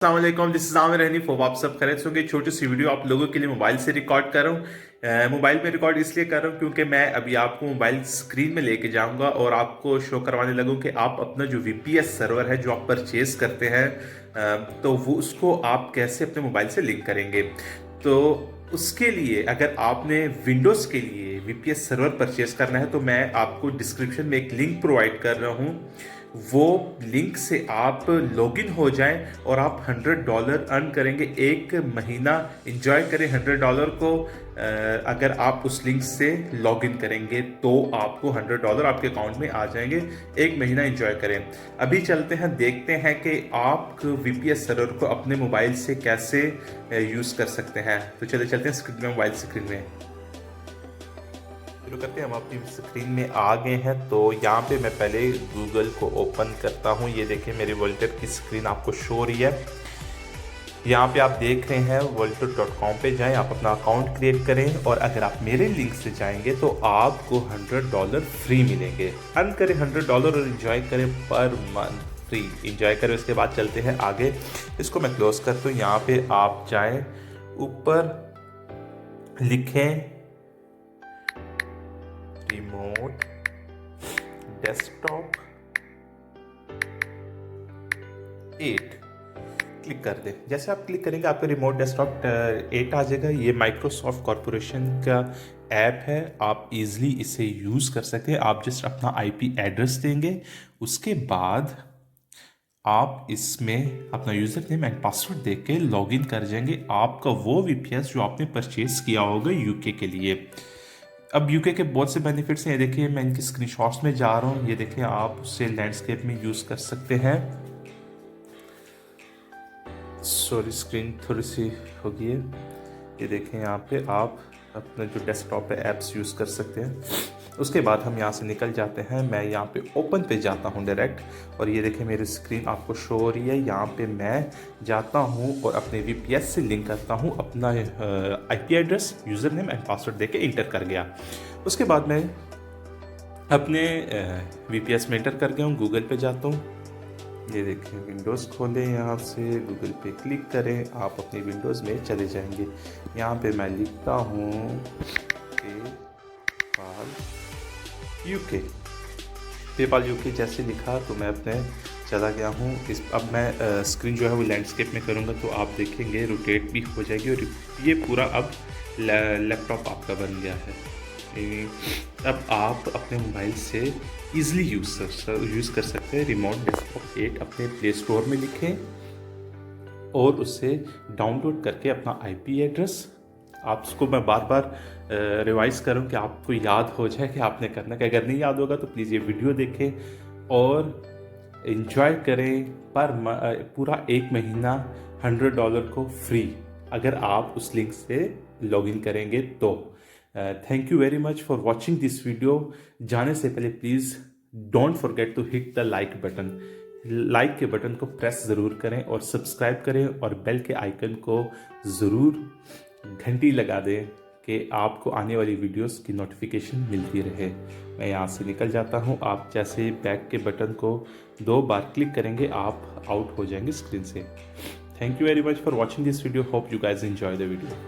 अस्सलाम, this is Aamir Hanif. आप सब खैरियत होंगे। छोटी सी वीडियो आप लोगों के लिए मोबाइल से रिकॉर्ड कर रहा हूँ। मोबाइल में रिकॉर्ड इसलिए कर रहा हूँ क्योंकि मैं अभी आपको मोबाइल स्क्रीन में लेके जाऊंगा और आपको शो करवाने लगूँ कि आप अपना जो वीपीएस सर्वर है जो आप परचेज करते हैं, तो वो उसको आप कैसे अपने मोबाइल से लिंक करेंगे। तो उसके लिए अगर आपने विंडोज़ के लिए वीपीएस सर्वर परचेज करना है तो मैं आपको डिस्क्रिप्शन में एक लिंक प्रोवाइड कर रहा हूँ। वो लिंक से आप लॉगिन हो जाएं और आप $100 अर्न करेंगे। एक महीना इंजॉय करें $100 को। अगर आप उस लिंक से लॉगिन करेंगे तो आपको $100 आपके अकाउंट में आ जाएंगे। एक महीना इंजॉय करें। अभी चलते हैं, देखते हैं कि आप वीपीएस सर्वर को अपने मोबाइल से कैसे यूज़ कर सकते हैं। तो चले चलते हैं स्क्रीन में, मोबाइल स्क्रीन में शुरू करते हैं। हम अपनी स्क्रीन में आ गए हैं। तो यहाँ पे मैं पहले गूगल को ओपन करता हूँ। ये देखिए मेरी वॉल्टर की स्क्रीन आपको शो हो रही है। यहाँ पे आप देख रहे हैं volter.com पे जाएं, आप अपना अकाउंट क्रिएट करें और अगर आप मेरे लिंक से जाएंगे तो आपको $100 फ्री मिलेंगे। अर्न करें $100 और इन्जॉय करें पर मंथ फ्री इन्जॉय करें। उसके बाद चलते हैं आगे। इसको मैं क्लोज करता हूँ। यहाँ पे आप जाएं, ऊपर लिखें रिमोट डेस्कटॉप 8, क्लिक कर दें। जैसे आप क्लिक करेंगे आपको रिमोट डेस्कटॉप 8 आ जाएगा। ये माइक्रोसॉफ्ट कॉरपोरेशन का ऐप है, आप इजीली इसे यूज़ कर सकते हैं। आप जस्ट अपना आईपी एड्रेस देंगे, उसके बाद आप इसमें अपना यूज़र नेम एंड पासवर्ड दे के लॉगिन कर जाएंगे। आपका वो वीपीएस जो आपने परचेज किया होगा यूके के लिए। अब यूके के बहुत से बेनिफिट्स हैं। ये देखिए मैं इनकी स्क्रीनशॉट्स में जा रहा हूँ। ये देखिए आप उससे लैंडस्केप में यूज़ कर सकते हैं। सॉरी, स्क्रीन थोड़ी सी हो गई है। ये देखें यहाँ पे आप अपना जो डेस्कटॉप पे ऐप्स यूज़ कर सकते हैं। उसके बाद हम यहाँ से निकल जाते हैं। मैं यहाँ पे ओपन पे जाता हूँ डायरेक्ट और ये देखें मेरी स्क्रीन आपको शो हो रही है। यहाँ पे मैं जाता हूँ और अपने वीपीएस से लिंक करता हूँ। अपना IP address, user name and password देके इंटर कर गया। उसके बाद मैं अपने वीपीएस में इंटर कर गया हूँ। गूगल पे जाता हूँ। ये देखिए विंडोज़ खोलें, यहाँ से गूगल पे क्लिक करें, आप अपनी विंडोज़ में चले जाएंगे। यहाँ पे मैं लिखता हूँ पेपाल यूके। जैसे लिखा तो मैं अपने चला गया हूँ। अब मैं स्क्रीन जो है वो लैंडस्केप में करूँगा तो आप देखेंगे रोटेट भी हो जाएगी और ये पूरा अब लैपटॉप आपका बन गया है। अब आप अपने मोबाइल से ईज़िली यूज़ कर सकते हैं रिमोट डेस्कटॉप 8। अपने प्ले स्टोर में लिखें और उससे डाउनलोड करके अपना आईपी एड्रेस, आप उसको मैं बार बार रिवाइज़ करूं कि आपको याद हो जाए कि आपने करना है। अगर नहीं याद होगा तो प्लीज़ ये वीडियो देखें और इन्जॉय करें। पर पूरा एक महीना $100 को फ्री अगर आप उस लिंक से लॉगिन करेंगे तो। Thank you very much for watching this video. जाने से पहले please don't forget to hit the like button. Like के बटन को प्रेस ज़रूर करें और सब्सक्राइब करें और बेल के आइकन को ज़रूर घंटी लगा दें कि आपको आने वाली वीडियोस की नोटिफिकेशन मिलती रहे। मैं यहाँ से निकल जाता हूँ। आप जैसे बैक के बटन को 2 बार क्लिक करेंगे आप आउट हो जाएंगे स्क्रीन से। Thank you very much for watching this video. Hope you guys enjoy the video.